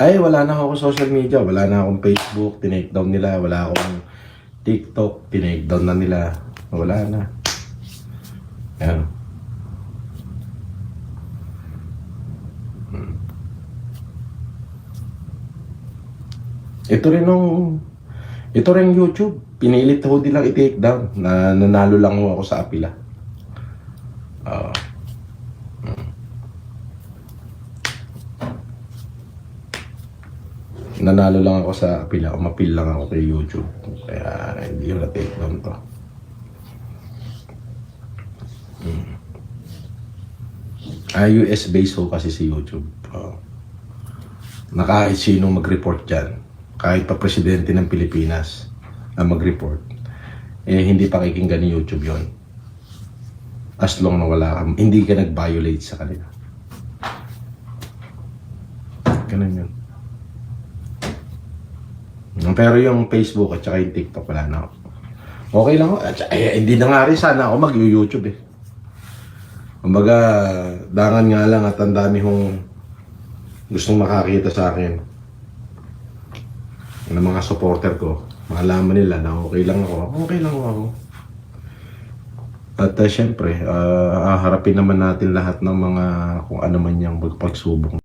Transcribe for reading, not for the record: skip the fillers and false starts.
Ay, wala na ako social media. Wala na akong Facebook, tinake down nila. Wala akong TikTok, tinake down na nila. Wala na. Yan. Ito rin YouTube. Pinilit ko nilang i-take down. Nanalo lang ako sa apila. Nanalo lang ako sa apila. Umapil lang ako kay YouTube. Kaya hindi yung na-take down to. US based ho kasi si YouTube. Na kahit sino mag-report dyan, kahit pa presidente ng Pilipinas na mag-report, eh hindi pakikinggan ni YouTube yon. As long na wala ka, hindi ka nag-violate sa kanila. Ganun yun. Pero yung Facebook at saka yung TikTok, wala na ako. Okay lang ako. Hindi na nga rin sana ako mag-YouTube eh. Kumbaga, dangan nga lang at ang dami hong gustong makakita sa akin ng mga supporter ko. Malaman nila na okay lang ako. Okay lang ako. At syempre, haharapin naman natin lahat ng mga kung ano man yung pagsubok.